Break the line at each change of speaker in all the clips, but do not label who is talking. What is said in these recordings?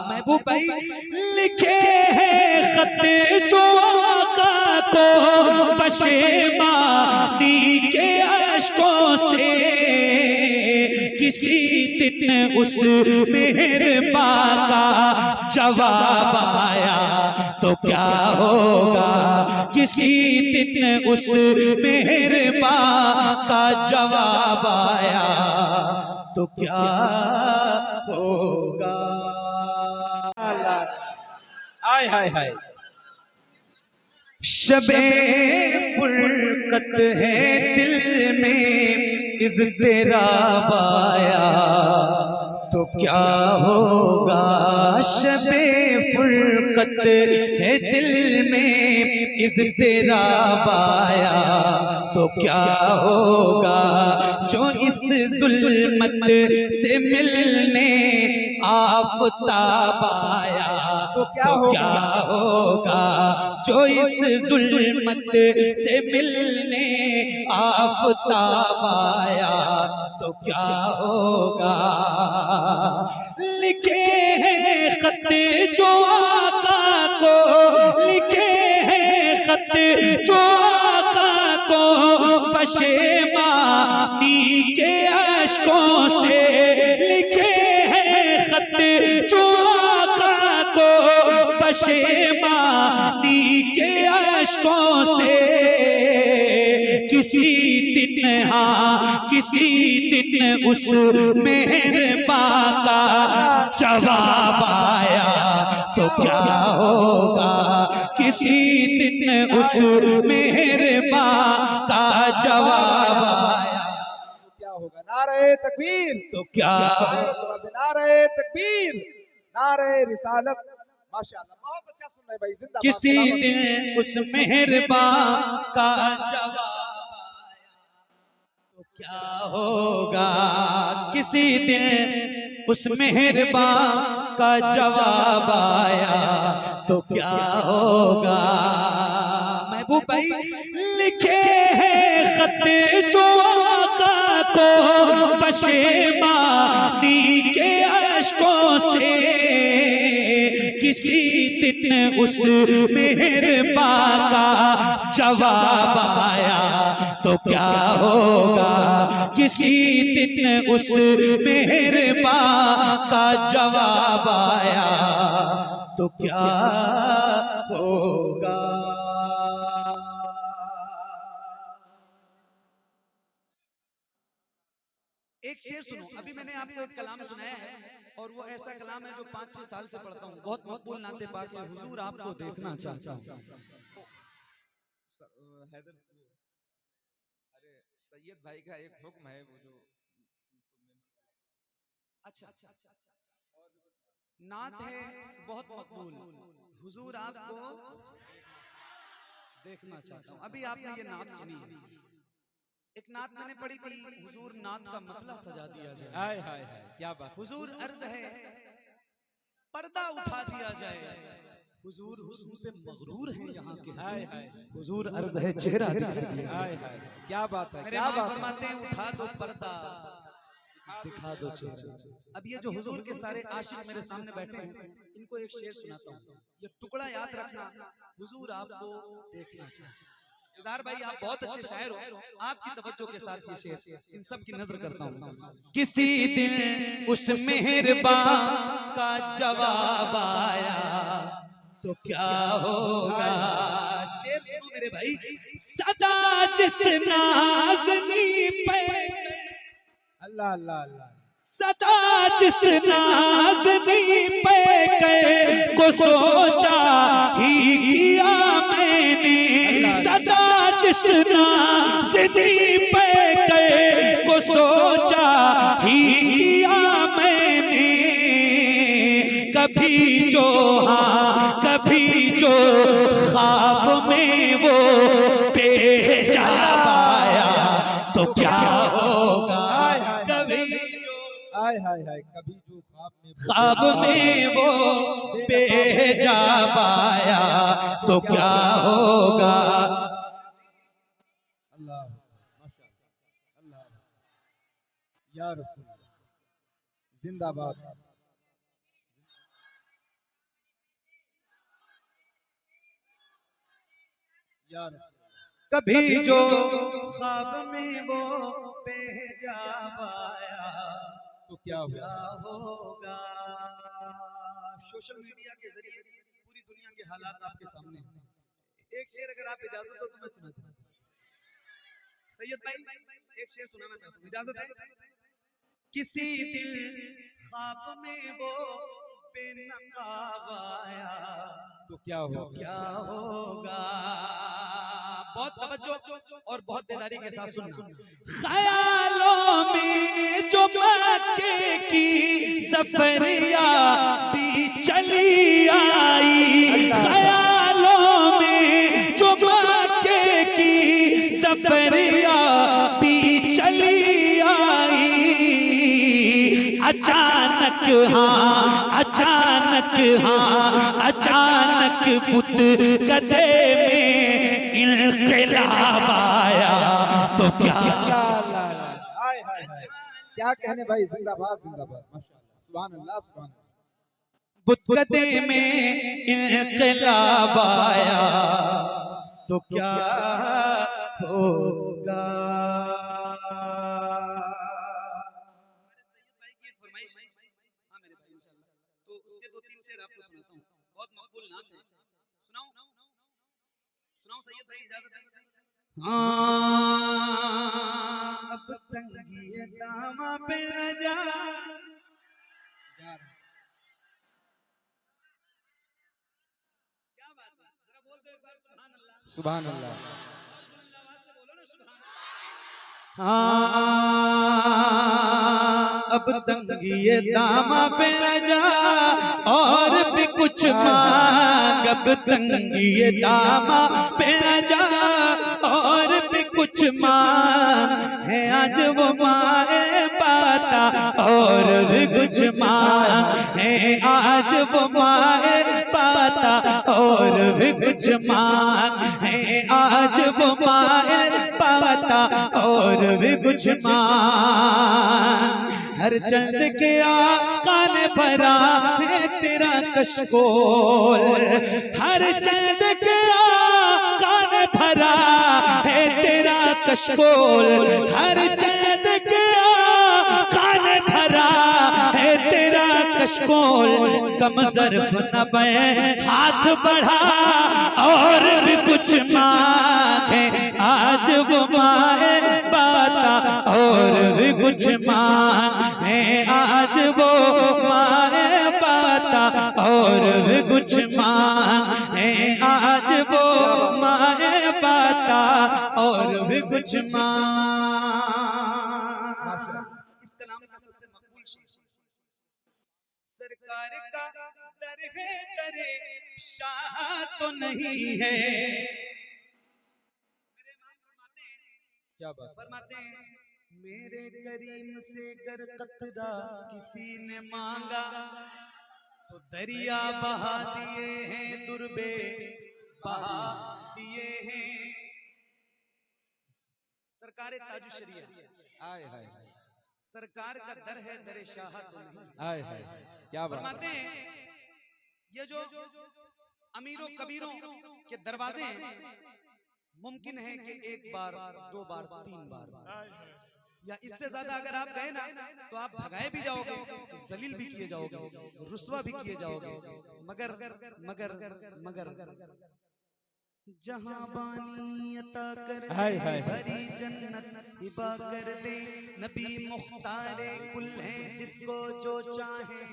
महबूब भाई लिखे हैं खत जो आका को पशेमानी के अश्कों से, किसी दिन उस मेहरबान का जवाब आया तो क्या होगा, किसी दिन उस मेहरबान का जवाब आया तो क्या होगा।
हाय हाय हाय।
शबे फुरकत है दिल में इज़्तिराब आया तो क्या होगा, शबे फुरकत है दिल में इज़्तिराब आया तो क्या होगा, जो इस जुल्मत से मिलने आफ़ताब आया तो क्या होगा, जो इस जुल्मत से मिलने आफ़ताब आया तो क्या होगा। लिखे हैं खत जो आका को, लिखे हैं खत जो आका को पशेमानी के अश्कों से, लिखे हैं खत जो आका को पशेमानी के अश्कों से, किसी दिन हाँ किसी दिन उस मेहरबान का जवाब आया तो क्या होगा, किसी दिन उस मेहरबान का जवाब आया
तो क्या होगा। नारे तकबीर
तो क्या
नारे तकबीर, नारे रिसालत। माशाअल्लाह, बहुत अच्छा सुन रहे भाई। जिंदाबाद।
किसी दिन उस मेहरबान का जवाब तो क्या होगा, किसी दिन उस मेहरबान का जवाब आया तो क्या होगा। महबूब भाई लिखे हैं खत जो आका को पशेमानी के अश्कों से, किसी दिन उस मेहरबान का जवाब आया तो क्या होगा, किसी दिन उस मेहरबान का जवाब आया तो क्या होगा। एक शेर सुनो, अभी मैंने आपको एक कलाम सुनाया है और वो ऐसा कलाम है जो 5-6 साल से पढ़ता हूँ, बहुत मकबूल नाते पाक है। हुजूर आपको देखना चाहता हूँ।
हैदर, अरे सैयद भाई का एक हुक्म है वो जो
अच्छा नात है बहुत मकबूल, हुजूर आपको देखना चाहता हूँ। अभी आपने ये नात सुनी है, एक नात मैंने पढ़ी थी, हुजूर नात का मतला सजा दिया जाए।
हाय हाय हाय, क्या बात।
हुजूर अर्ज है पर्दा उठा दिया जाए, हुजूर हुस्न पे मगरूर हैं यहाँ के।
हाय हाय,
हुजूर अर्ज है चेहरा दिखा दिया।
हाय हाय, क्या बात है।
मेरे
क्या
इमाम
बात
फरमाते हैं उठा दो पर्दा दिखा दो चेहरा। अब ये जो हुजूर के सारे आशिक मेरे सामने बैठे हैं, इनको एक शेर सुनाता हूँ, ये टुकड़ा याद रखना, हुजूर आपको देखना चाहिए। इज़हार भाई आप बहुत अच्छे शायर हो, आपकी तवज्जो के साथ ये शेर इन सब की नजर करता हूँ। किसी दिन उस मेहरबान का जवाब आया तो क्या होगा। शेर सुनो मेरे भाई, सदा जिस नाज़नी पे
अल्लाह अल्लाह अल्लाह,
सदा जिस नाज़नी पे को सोचा ही किया मैंने, सदा जिस नाज़नी पे को सोचा ही किया मैंने, कभी जो हाँ कभी जो ख्वाब में वो बेजाब आया तो क्या होगा। कभी जो
हाय हाय हाय, कभी जो
ख्वाब में वो बेजाब आया तो क्या होगा।
अल्लाह माशाअल्लाह, अल्लाह या रसूल, जिंदाबाद। यार
कभी जो ख्वाब में वो बेहिजाब आया
तो क्या हुआ?
क्या होगा। सोशल मीडिया के जरिए पूरी दुनिया के हालात आपके सामने हैं। एक शेर अगर आप इजाजत हो तो मैं सुना सकता हूं। सैयद भाई एक शेर सुनाना चाहता हूं, इजाजत है? किसी दिल ख्वाब में वो बेनकाब आया
तो क्या हुआ?
क्या होगा। बहुत तवज्जो और बहुत बेदारी के साथ सुनना। ख्यालों में जो मक्के की सफरिया भी चली आई, ख्यालों में जो मक्के की सफरिया भी चली आई, अचानक अचानक बुत गदे में इनकलाब आया तो क्या।
हाय हाय हाय, क्या कहने भाई, जिंदाबाद जिंदाबाद, माशाअल्लाह, सुभान अल्लाह सुभान अल्लाह।
बुत गदे में इनकलाब आया तो क्या होगा। हाँ मेरे भाई इंशाल्लाह, तो उसके 2-3 शेर आपको सुनाता हूँ, बहुत मकबूल नात है। सुनाऊं सुनाऊं सैयद भाई, इजाजत है? हाँ अब तंगी दामा पे न जा, क्या बात है, जरा बोल दो एक बार सुभान अल्लाह।
सुभान अल्लाह।
और बुलंद आवाज से बोलो ना सुभान अल्लाह। हाँ अब तंगी दामा पे न जा और भी कुछ मांग, अब तंगी दामा पे न जा और भी कुछ मांग है, आज वो माए पाता और भी कुछ मांग है, आज वो माए पाता और भी कुछ मांग है, आज वो माए पाता और भी कुछ मांग। हर चंद के आका ने भरा है तेरा कशकोल, हर चंद के आका ने भरा है तेरा कशकोल, हर चंद के आका ने भरा है तेरा कशकोल। कम ज़र्फ़ न बे हाथ बढ़ा और भी कुछ मांगे, आज वो माए बाता और भी कुछ मांगे, आज वो माए बाता और भी कुछ मांगे, आज वो माए बाता और भी कुछ मांग। इस कलाम का सबसे मकबूल शेर, सरकार का दर है दरे शाह तो नहीं है। मेरे इमाम फरमाते हैं,
क्या बात,
फरमाते हैं मेरे करीम से कर कतरा किसी ने मांगा तो दरिया बहा दिए हैं, दुर्बे बहा दिए हैं। सरकार ताजु शरिया,
हाय हाय
सरकार का दर है दरे शाह तो नहीं।
हाय हाय, क्या बात।
फरमाते हैं ये जो अमीरों कबीरों के दरवाजे हैं, मुमकिन है कि एक बार, 2 बार, 3 बार या इससे ज्यादा अगर आप गए ना तो आप भगाए भी जाओगे, जलील भी किए जाओगे, रुस्वा भी किए जाओगे, मगर मगर मगर जहां बानी अता कर दे, भरी जन्नत हिबा कर दे, नबी मुख्तारे कुल है जिसको जो चाहे,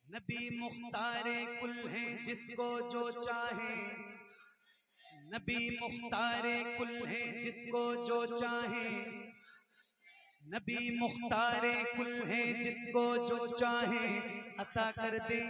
नबी मुख्तारे कुल है जिसको जो चाहे, नबी मुख्तारे कुल है जिसको जो चाहे, नबी मुख्तारे कुल है जिसको जो चाहे अता कर दे।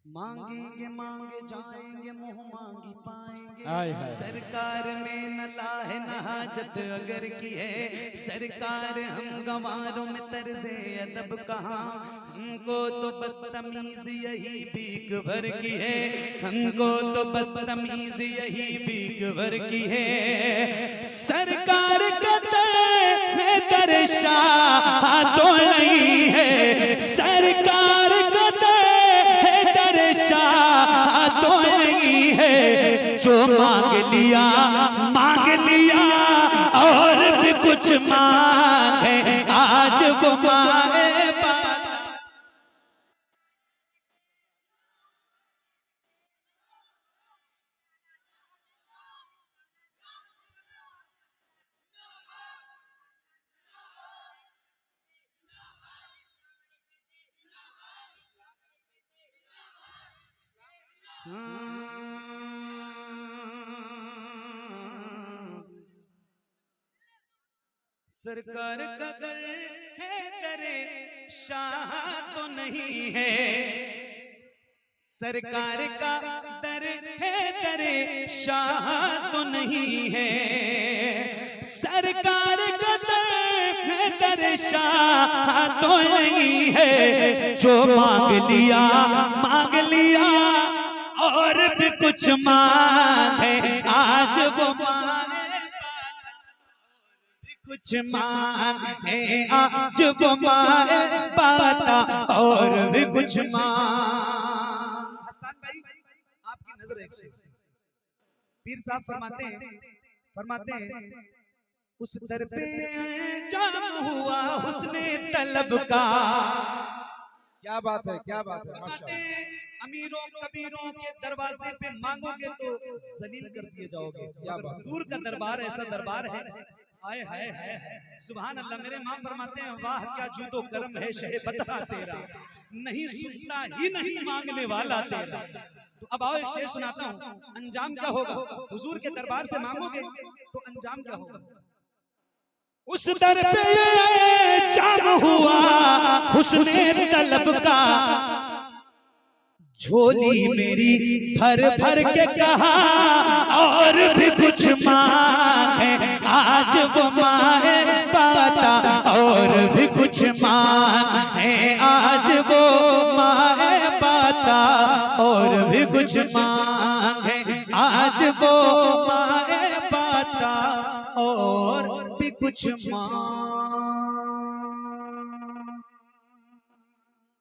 मांगेंगे मांगे जाएंगे, मुंह मांगी पाएंगे, सरकार में न लाहे न हाजत अगर की है, सरकार हम गंवारों में तर्ज़े अदब कहाँ, हमको तो बस तमीज यही भीख भर की है, हमको तो बस तमीज यही भीख भर की है। सरकार का दर शाह तो नहीं है, सरकार का शाह तो नहीं जो मांग लिया और भी कुछ मांगे आज वो मांगे पाता। सरकार का दर है दरे शाह तो नहीं है, सरकार का दर है दरे शाह तो नहीं है, सरकार का दर है दरे शाह तो नहीं है। जो मांग लिया और भी कुछ मांगे आज वो मांगे कुछ मांगे आज वो मांगे पाता और भी कुछ मांग। हसन भाई आपकी नजर एक पीर साहब फरमाते हैं उस दर पे जाम हुआ हुस्ने तलब का।
क्या बात है, क्या बात है, माशाअल्लाह।
अमीरों कबीरों के दरवाजे पे मांगोगे तो जलील कर दिए जाओगे। हुजूर का दरबार ऐसा दरबार है, आए हाय हाय सुभान अल्लाह। मेरे मां फरमाते हैं वाह क्या जूदो करम है शहे बता तेरा, नहीं सुनता ही नहीं मांगने वाला तेरा। तो अब आओ एक शेर सुनाता हूँ, अंजाम क्या होगा। हुजूर के दरबार से मांगोगे तो अंजाम क्या होगा। उस दर पे जाम हुआ हुस्ने तलब का, झोली मेरी भर भर के कहा और भी कुछ मांगे आज वो मांगे पाता और भी कुछ मांगे आज वो मांगे पाता और भी कुछ मांगे आज वो मांगे पाता और भी कुछ मांग।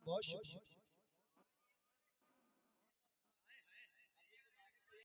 बहुत शुक्रिया।